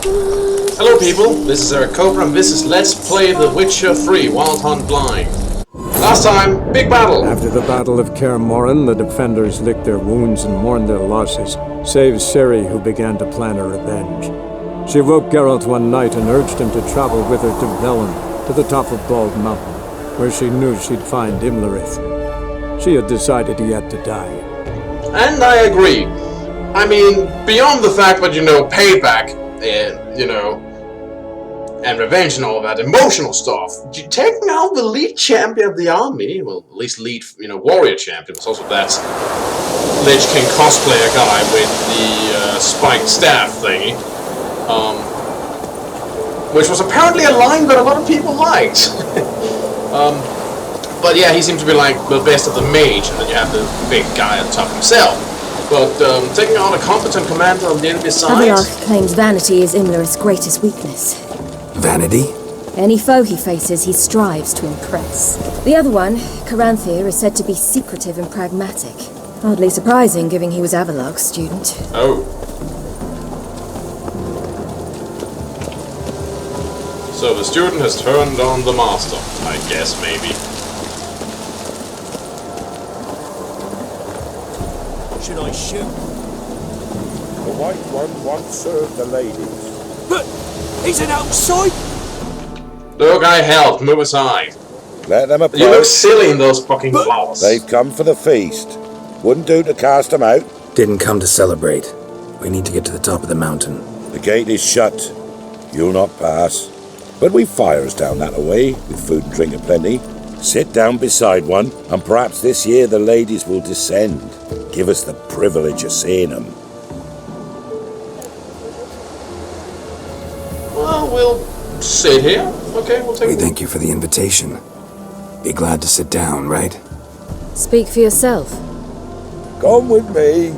Hello people, this is Eric Cobra and this is Let's Play The Witcher 3 Wild Hunt Blind. Last time, big battle! After the Battle of Kaer Morhen, the defenders licked their wounds and mourned their losses, save Ciri, who began to plan her revenge. She woke Geralt one night and urged him to travel with her to Velen, to the top of Bald Mountain, where she knew she'd find Imlerith. She had decided he had to die. And I agree. I mean, beyond the fact that, payback and, and revenge and all that emotional stuff, taking out the lead champion of the army, well, at least lead, warrior champion, was also that Lich King cosplayer guy with the spiked staff thingy, which was apparently a line that a lot of people liked. But yeah, he seems to be like the best of the mage, and then you have the big guy on top himself. But taking on a competent commander on the enemy side... Avallac'h claims vanity is Imlerith's greatest weakness. Vanity? Any foe he faces, he strives to impress. The other one, Caranthir, is said to be secretive and pragmatic. Hardly surprising, given he was Avallac'h's student. Oh. So the student has turned on the master, I guess, maybe. Should I shoot? The White One once served the ladies. But he's an outside. Look, I helped. Move aside. Let them approach. You look silly in those fucking flowers. They've come for the feast. Wouldn't do to cast them out. Didn't come to celebrate. We need to get to the top of the mountain. The gate is shut. You'll not pass. But we've fires down that way, with food and drink aplenty. Sit down beside one, and perhaps this year the ladies will descend. Give us the privilege of seeing them. Well, we'll sit here. Okay, we'll take We thank you for the invitation. Be glad to sit down, right? Speak for yourself. Come with me.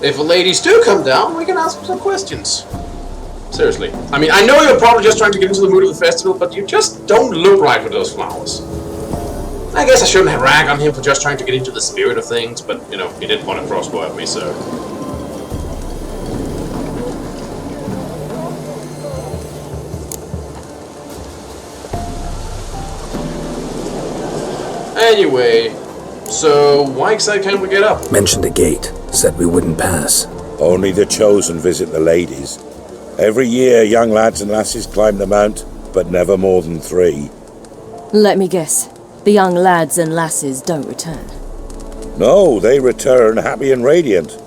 If the ladies do come down, we can ask them some questions. Seriously. I mean, I know you're probably just trying to get into the mood of the festival, but you just don't look right with those flowers. I guess I shouldn't rag on him for just trying to get into the spirit of things, but, he did point a crossbow at me, so... Anyway, so why exactly can't we get up? Mentioned a gate. Said we wouldn't pass. Only the chosen visit the ladies. Every year, young lads and lasses climb the mount, but never more than 3. Let me guess. The young lads and lasses don't return. No, they return happy and radiant.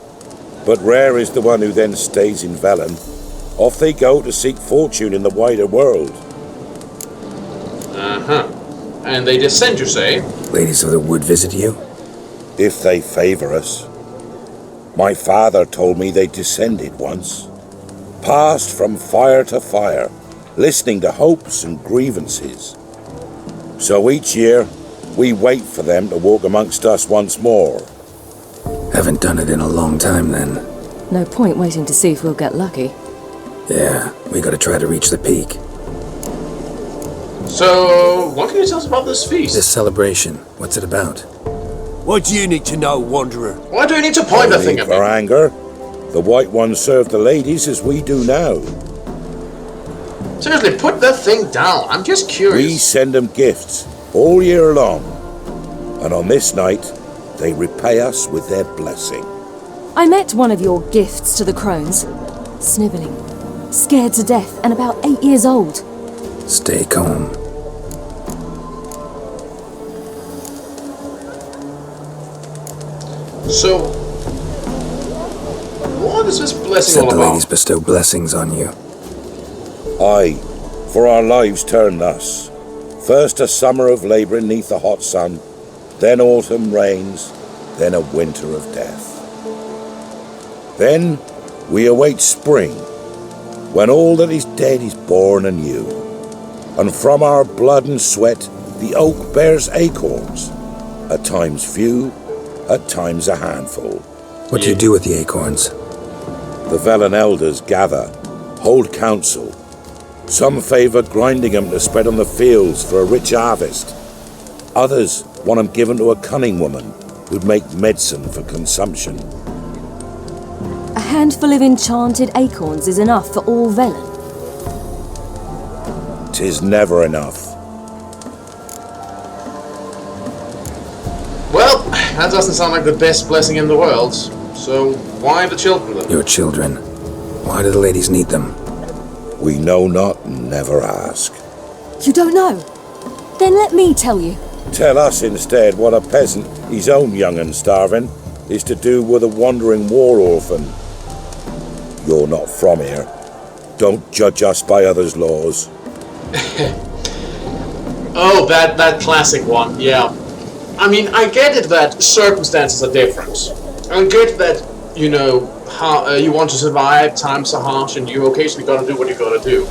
But rare is the one who then stays in Velen. Off they go to seek fortune in the wider world. Uh-huh. And they descend, you say? Ladies of the Wood visit you? If they favor us. My father told me they descended once. Passed from fire to fire, listening to hopes and grievances. So each year, we wait for them to walk amongst us once more. Haven't done it in a long time then. No point waiting to see if we'll get lucky. Yeah, we gotta try to reach the peak. So, what can you tell us about this feast? This celebration, what's it about? What do you need to know, Wanderer? Why do you need to point the thing at me? For anger. The White Ones serve the ladies as we do now. Seriously, put that thing down. I'm just curious. We send them gifts all year long. And on this night, they repay us with their blessing. I met one of your gifts to the crones. Snivelling. Scared to death and about 8 years old. Stay calm. So, what is this blessing Said all the about? ladies bestow blessings on you. Aye, for our lives turn thus. First a summer of labouring neath the hot sun, then autumn rains, then a winter of death. Then we await spring, when all that is dead is born anew. And from our blood and sweat the oak bears acorns, at times few, at times a handful. What do you do with the acorns? The Velen elders gather, hold council. Some favour grinding them to spread on the fields for a rich harvest. Others want them given to a cunning woman who'd make medicine for consumption. A handful of enchanted acorns is enough for all Velen. 'Tis never enough. Well, that doesn't sound like the best blessing in the world. So, why the children then? Your children. Why do the ladies need them? We know not and never ask. You don't know? Then let me tell you. Tell us instead what a peasant, his own young and starving, is to do with a wandering war orphan. You're not from here. Don't judge us by others' laws. Oh, that classic one, yeah. I mean, I get it that circumstances are different. I get that, you know, how you want to survive, times are harsh, and you occasionally gotta do what you gotta do.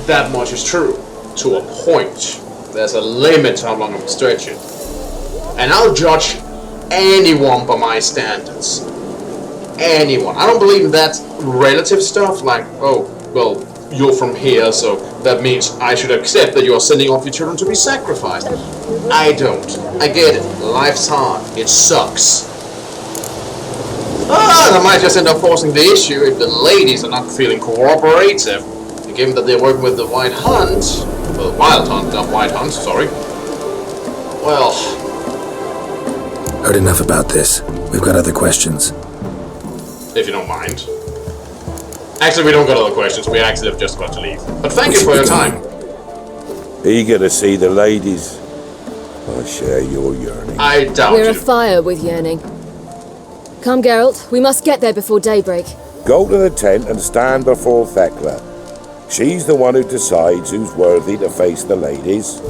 That much is true, to a point. There's a limit to how long I can stretch it. And I'll judge anyone by my standards. Anyone. I don't believe in that relative stuff, like, oh, well, you're from here, so that means I should accept that you are sending off your children to be sacrificed. I don't. I get it. Life's hard. It sucks. I might just end up forcing the issue if the ladies are not feeling cooperative. And given that they're working with the White Hunt, well, Wild Hunt, not White Hunt, sorry. Well, Heard enough about this. We've got other questions. if you don't mind. Actually, we don't got other questions. We actually have just got to leave. But thank you for your time. Eager to see the ladies. I share your yearning. I doubt We're you. afire with yearning. Come, Geralt. We must get there before daybreak. Go to the tent and stand before Thekla. She's the one who decides who's worthy to face the ladies.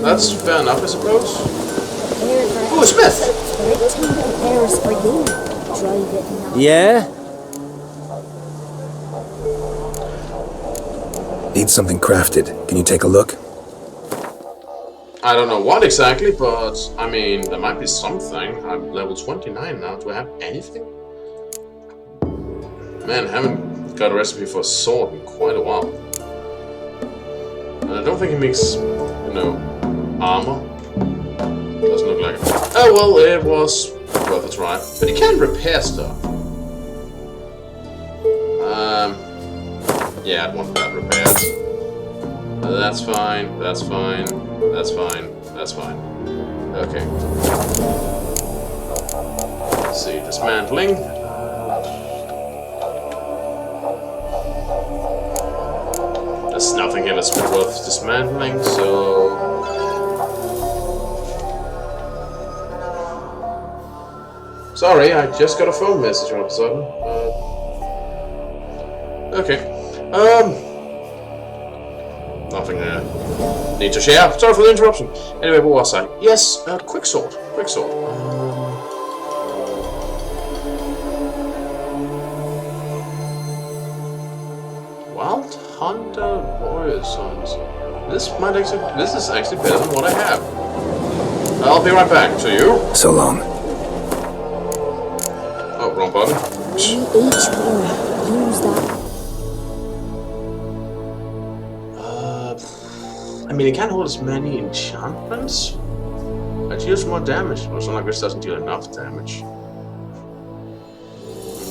That's fair enough, I suppose. Oh, Smith! Yeah? Need something crafted. Can you take a look? I don't know what exactly, but I mean, there might be something. I'm level 29 now. Do I have anything? Man, I haven't got a recipe for a sword in quite a while. And I don't think it makes, you know, armor. Doesn't look like it. Oh, well, it was worth a try. But you can repair stuff. Yeah, I'd want that repaired. That's fine, that's fine, that's fine, that's fine. Okay. Let's see, dismantling. There's nothing here that's worth dismantling, so... Sorry, I just got a phone message all of a sudden. Okay. Nothing need to share. Sorry for the interruption. Anyway, what was I? Yes, quick sword. Quick sword. Wild Hunter Warrior Sons. This is actually better than what I have. I'll be right back to you. So long. Oh, wrong button. Use that. I mean, it can't hold as many enchantments. It deals more damage. Well, it's not like this doesn't deal enough damage.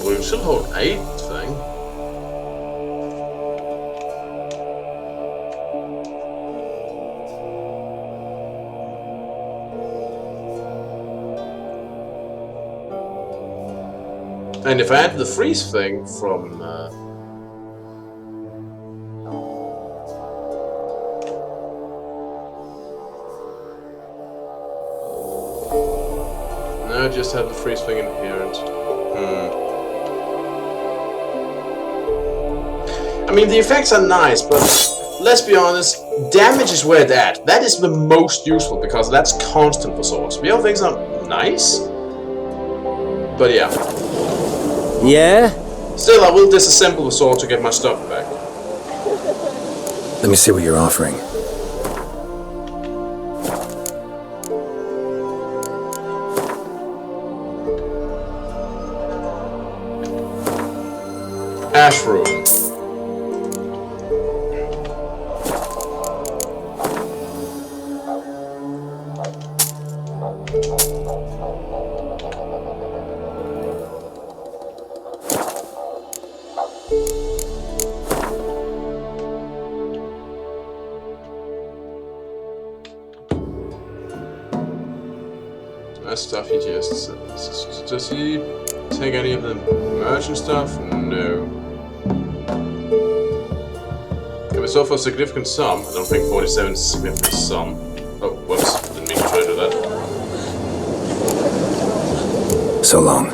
We can still hold 8 thing. And if I add the freeze thing from no, I just have the freeze thing inherent. I mean, the effects are nice, but let's be honest, damage is where it's at. That is the most useful because that's constant for swords. The other things are nice, but yeah. Yeah? Still, I will disassemble the sword to get my stuff back. Let me see what you're offering. Ash Room. That stuff he just... Does he take any of the merchant stuff? No. If we sold for a significant sum, I don't think 47 is a significant sum. Oh, whoops, didn't mean to try to do that. So long.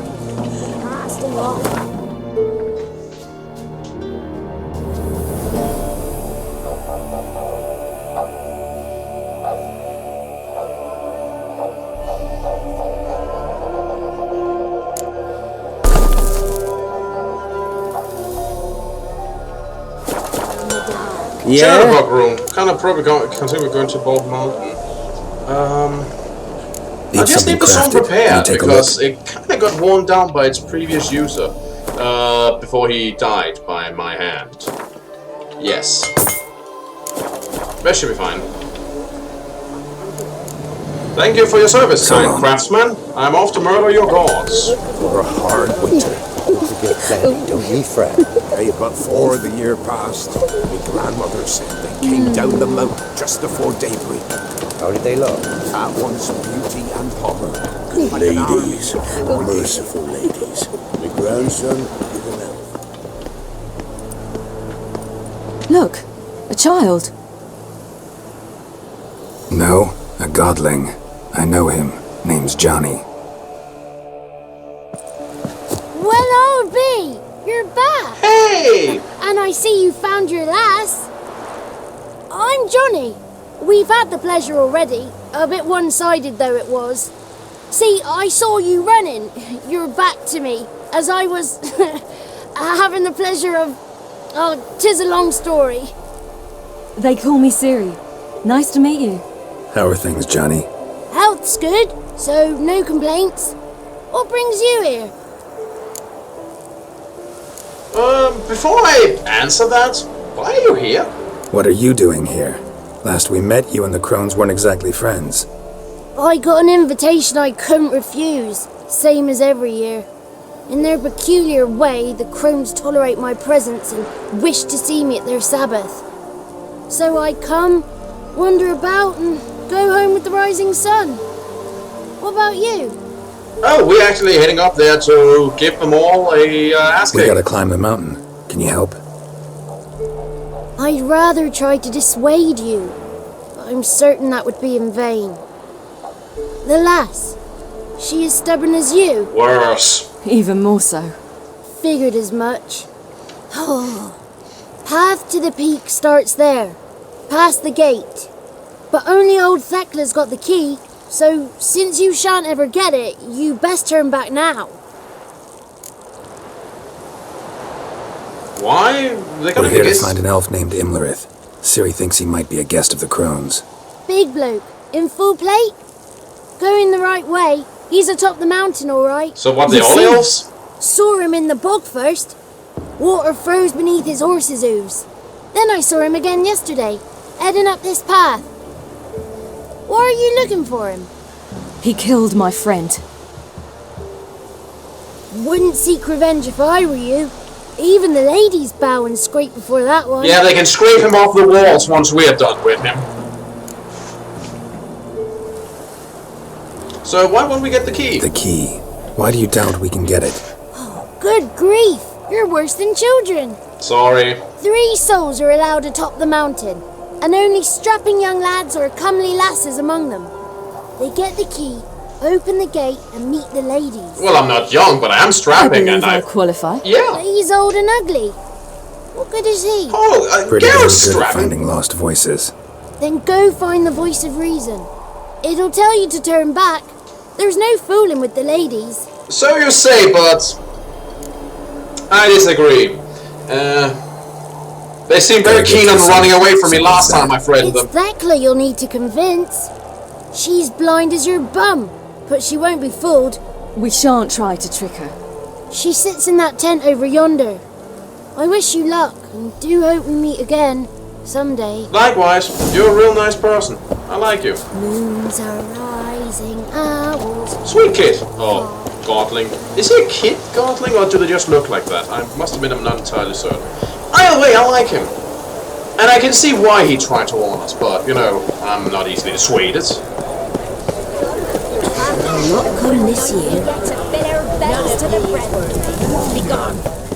Yeah? Shadowbug room. Kind of probably continue going to Bald Mountain. I just need the song prepared because it kind of got worn down by its previous user before he died by my hand. Yes. That should be fine. Thank you for your service, kind craftsman. I'm off to murder your gods. For a hard winter. To get plenty, don't ye fret. Hey, but before the year passed, my grandmother said they came down the mountain just before daybreak. How did they look? At once beauty and power. Good ladies, merciful ladies. My grandson, give him help. Look, a child. No, a godling. I know him. Name's Johnny. Well, old B, you're back. Hey! And I see you found your lass. I'm Johnny. We've had the pleasure already. A bit one-sided though it was. See, I saw you running. Your back to me. As I was having the pleasure of... Oh, 'tis a long story. They call me Ciri. Nice to meet you. How are things, Johnny? Health's good, so no complaints. What brings you here? Before I answer that, why are you here? What are you doing here? Last we met, you and the Crones weren't exactly friends. I got an invitation I couldn't refuse, same as every year. In their peculiar way, the Crones tolerate my presence and wish to see me at their Sabbath. So I come, wander about, and go home with the rising sun. What about you? Oh, we're actually heading up there to give them all a ass We kick. gotta climb the mountain. Can you help? I'd rather try to dissuade you, but I'm certain that would be in vain. The lass, she as stubborn as you. Worse. Even more so. Figured as much. Oh. Path to the peak starts there, past the gate. But only old Thekla's got the key, so since you shan't ever get it, you best turn back now. Why? They're gonna We're here to guess. find an elf named Imlerith. Ciri thinks he might be a guest of the Crones. Big bloke, in full plate? Going the right way. He's atop the mountain, all right. So what, the You all see? elves? Saw him in the bog first. Water froze beneath his horse's hooves. Then I saw him again yesterday, heading up this path. Why are you looking for him? He killed my friend. Wouldn't seek revenge if I were you. Even the ladies bow and scrape before that one. Yeah, they can scrape him off the walls once we're done with him. So why won't we get the key? The key. Why do you doubt we can get it? Good grief, you're worse than children. Sorry. 3 souls are allowed atop the mountain, and only strapping young lads or comely lasses among them. They get the key, open the gate, and meet the ladies. Well, I'm not young, but I am I strapping, believe and I qualify. Yeah. He's old and ugly. What good is he? Oh, Pretty damn Garrett's good at strapping. finding lost voices. Then go find the voice of reason. It'll tell you to turn back. There's no fooling with the ladies. So you say, but I disagree. They seemed very keen on running away from me last time I threatened It's them. Thekla you'll need to convince. She's blind as your bum, but she won't be fooled. We shan't try to trick her. She sits in that tent over yonder. I wish you luck, and do hope we meet again, someday. Likewise, you're a real nice person. I like you. Moons are rising. raising owls. Sweet kid. Oh, Godling. Is he a kid, Godling, or do they just look like that? I must admit I'm not entirely certain. Either way, I like him. And I can see why he tried to warn us, but, you know, I'm not easily dissuaded. I'll not come this year. To fit our bells to the bread. Be gone.